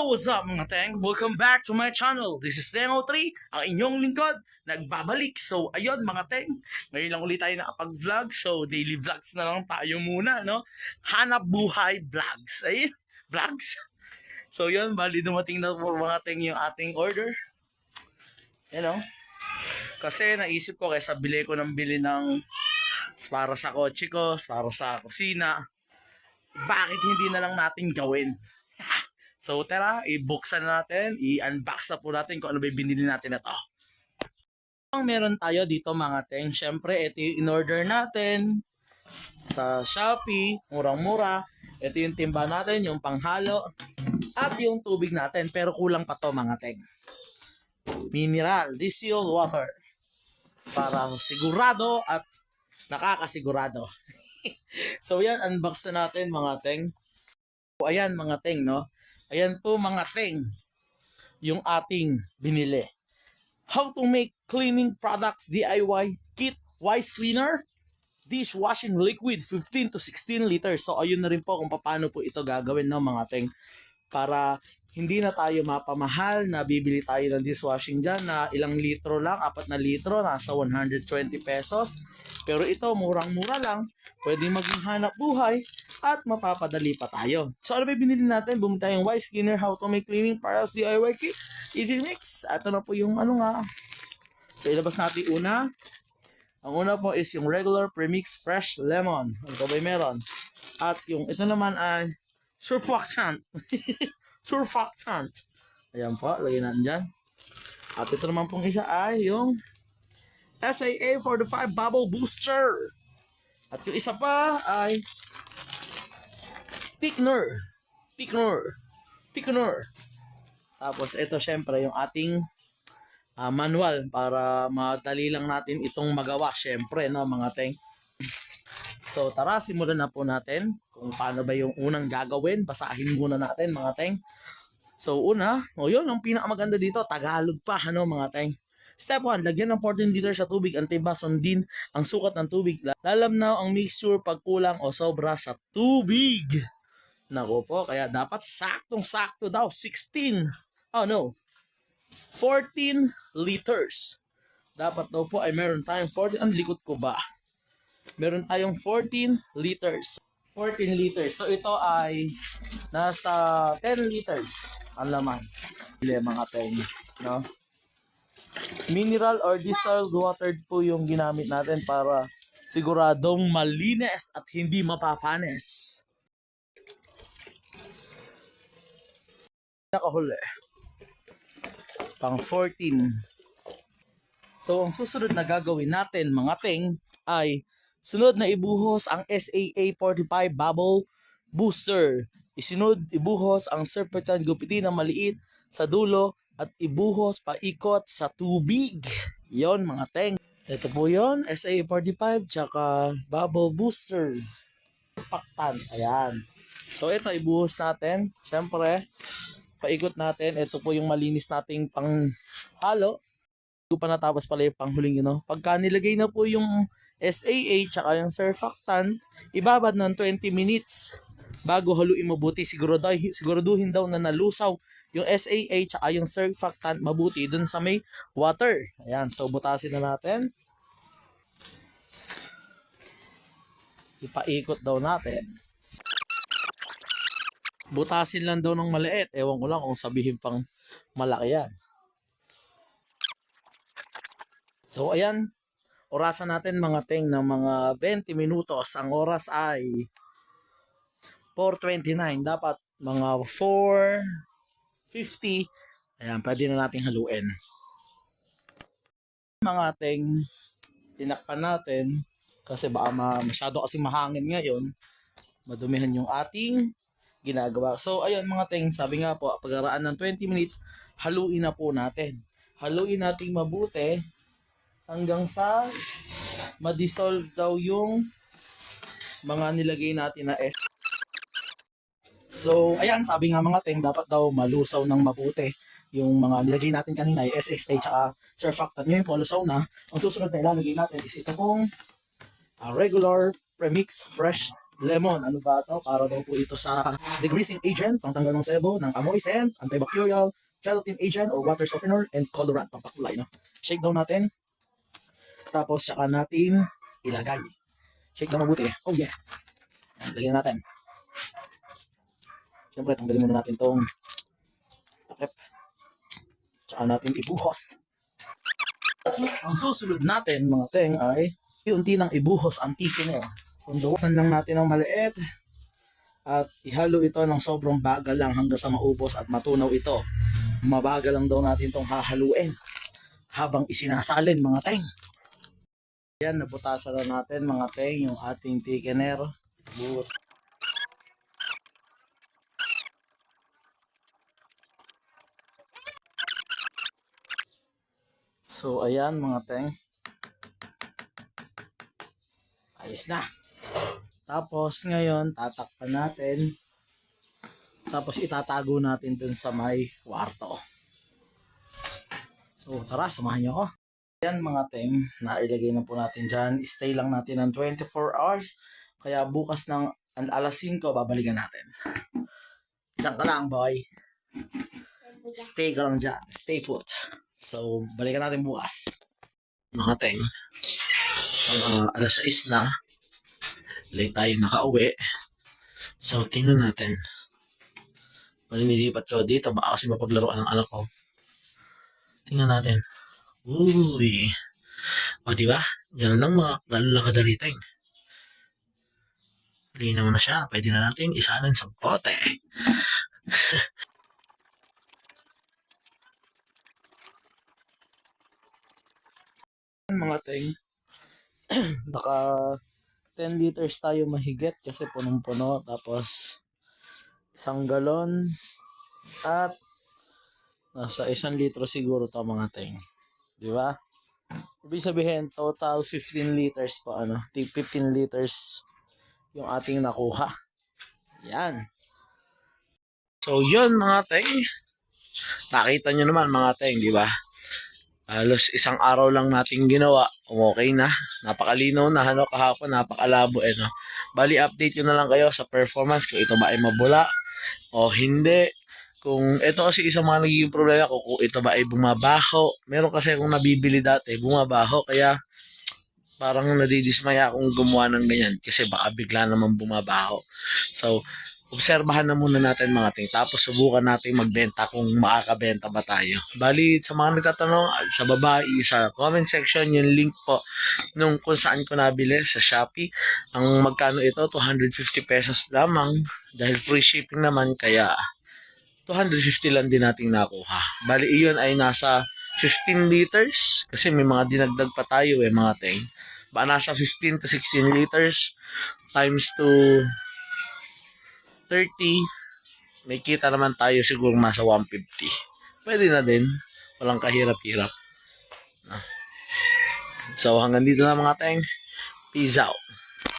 Yo, what's up mga teng? Welcome back to my channel. This is Teng03, ang inyong lingkod, nagbabalik. So, ayun mga teng, ngayon lang ulit tayo nakapag-vlog. So, daily vlogs na lang tayo muna, no? Hanap buhay vlogs. Ayun, vlogs. So, yun, bali dumating na po mga teng yung ating order. You know? Kasi naisip ko kaysa bili ko ng bili ng para sa kotse ko, para sa kusina, bakit hindi na lang natin gawin? So tara, i-buksan natin, i-unbox na po natin kung ano ba binili natin ito. Ang meron tayo dito mga teng, syempre ito yung in-order natin sa Shopee, murang-mura. Ito yung timba natin, yung panghalo, at yung tubig natin. Pero kulang pa to mga teng. Mineral, distilled water. Para sigurado at nakakasigurado. So yan, unbox na natin mga teng. So, ayan mga teng, no? Ayan po mga teng, yung ating binili. How to make cleaning products DIY kit wise cleaner, dishwashing liquid 15 to 16 liters. So ayun na rin po kung paano po ito gagawin, no mga teng. Para hindi na tayo mapamahal na bibili tayo ng dishwashing dyan na ilang litro lang, 4 na litro, nasa 120 pesos. Pero ito, murang-mura lang, pwede maging hanap buhay at mapapadali pa tayo. So ano ba binili natin? Bumili tayong Wise Cleaner, How to Make Cleaning Products DIY Kit, Easy Mix. Ito na po yung ano nga. So ilabas natin una. Ang una po is yung regular premix fresh lemon. Ito ba meron? At yung ito naman ay surfactant. Surfactant. Ayan po, lagyan natin dyan. At ito naman pong isa ay yung SAA 45 Bubble Booster. At yung isa pa ay Thickener. Tapos ito syempre yung ating manual para madali lang natin itong magawa syempre, no mga teng. So tara, simulan na po natin kung paano ba yung unang gagawin. Basahin muna natin mga teng. So una, yun ang pinakamaganda dito, Tagalog pa ano mga teng. Step 1, lagyan ng 14 liters sa tubig, antay ba sundin ang sukat ng tubig. Lalamnaw ang mixture pag kulang o sobra sa tubig. Nako po, kaya dapat saktong-sakto daw, 14 liters. Dapat daw po ay meron tayong 14, ang likod ko ba? Meron tayong 14 liters. 14 liters. So ito ay nasa 10 liters ang laman. Mga teng, no? Mineral or distilled water po yung ginamit natin para siguradong malinis at hindi mapapanis. Nakahuli. Pang 14. So ang susunod na gagawin natin mga teng ay sunod na ibuhos ang SAA 45 Bubble Booster. Ibuhos ang surfactant gupitin na maliit sa dulo at ibuhos paikot sa tubig. Yon mga teng. Ito po yon, SAA 45 tsaka Bubble Booster. Surfactant. Ayan. So ito ibuhos natin. Siyempre, paikot natin. Ito po yung malinis nating panghalo. Hindi pa natapos pala yung panghuling yun. No? Pagka nilagay na po yung SAA tsaka yung surfactant, ibabad ng 20 minutes bago haluin mabuti. Siguraduhin daw na nalusaw yung SAA tsaka yung surfactant mabuti dun sa may water. Ayan, so butasin na natin. Ipaikot daw natin. Butasin lang daw ng maliit. Ewan ko lang kung sabihin pang malaki yan. So ayan, orasan natin mga teng ng mga 20 minutos. Ang oras ay 4:29. Dapat mga 4:50. Ayan, pwede na natin haluin. Mga teng, tinakpan natin kasi baka masyado kasi mahangin ngayon. Madumihan yung ating ginagawa. So ayun mga teng, sabi nga po, pagkaraan ng 20 minutes, haluin na po natin. Haluin natin mabuti hanggang sa ma-dissolve daw yung mga nilagay natin na S. So ayan, sabi nga mga teng, dapat daw malusaw ng mabuti yung mga nilagay natin kanina, yung SSA tsaka surfactant. Ngayon po, lusaw na. Ang susunod na ilalagay natin is ito pong regular premix fresh lemon. Ano ba ito? Para daw po ito sa degreasing agent, pangtanggal ng sebo, ng amoy, scent, antibacterial, gelatin agent or water softener, and colorant, pampakulay. No? Shake daw natin. Tapos saka natin ilagay. Shake daw mabuti. Oh yeah. Lagyan natin. Siyempre, tanggalin muna natin itong takip. Tsaka natin ibuhos. Ang susunod natin, mga teng, ay unti nang ibuhos ang thickener. Kunduwasan lang natin ng maliit at ihalo ito ng sobrang bagal lang hanggang sa maubos at matunaw ito. Mabagal lang daw natin itong hahaluin habang isinasalin, mga teng. Yan, nabutasan na natin, mga teng, yung ating thickener. Buhos. So, ayan, mga teng. Ayos na. Tapos, ngayon, tatakpan natin. Tapos, itatago natin dun sa may kwarto. So, tara, samahan nyo ako. Ayan, mga teng, nailagay na po natin dyan. Stay lang natin ng 24 hours. Kaya bukas ng alas 5, babalikan natin. Diyan ka lang, boy. Stay ka lang dyan. Stay put. So, balikan natin bukas. Mga teng, alas 6 na. Late tayo nakauwi. So, tingnan natin. Nililipat ko dito. Baka kasi mapaglaruan ng anak ko. Tingnan natin. Uy. O, diba? Ganun lang ganun lang kadali teng. Linaw na siya. Pwede na natin isalan sa bote. Mga teng, naka 10 liters tayo mahigit kasi punong-puno. Tapos 1 galon at nasa 1 litro siguro to, mga teng. Di ba? Ibig sabihin, total 15 liters pa, 15 liters yung ating nakuha. Yan. So, yun, mga teng. Nakita nyo naman, mga teng, di ba? Halos 1 araw lang natin ginawa. Okay na. Napakalinaw na, kahapon, napakalabo, no? Bali, update yun na lang kayo sa performance kung ito ba ay mabula o hindi. Kung ito kasi isang mga nagiging problema ko, kung ito ba ay bumabaho. Meron kasi akong nabibili dati, bumabaho. Kaya parang nadidismaya akong gumawa ng ganyan kasi baka bigla naman bumabaho. So, obserbahan na muna natin, mga ting. Tapos subukan natin magbenta kung makakabenta ba tayo. Bali, sa mga nagtatanong, sa baba, sa comment section, yung link po nung kung saan ko nabili sa Shopee. Ang magkano ito, 250 pesos lamang. Dahil free shipping naman, kaya 250 lang din nating nakuha. Bali, iyon ay nasa 15 liters. Kasi may mga dinagdag pa tayo, mga ting. Ba, nasa 15 to 16 liters times to 30, may kita naman tayo siguro nasa 150. Pwede na din. Walang kahirap-hirap. So, hanggang dito na, mga teng. Peace out.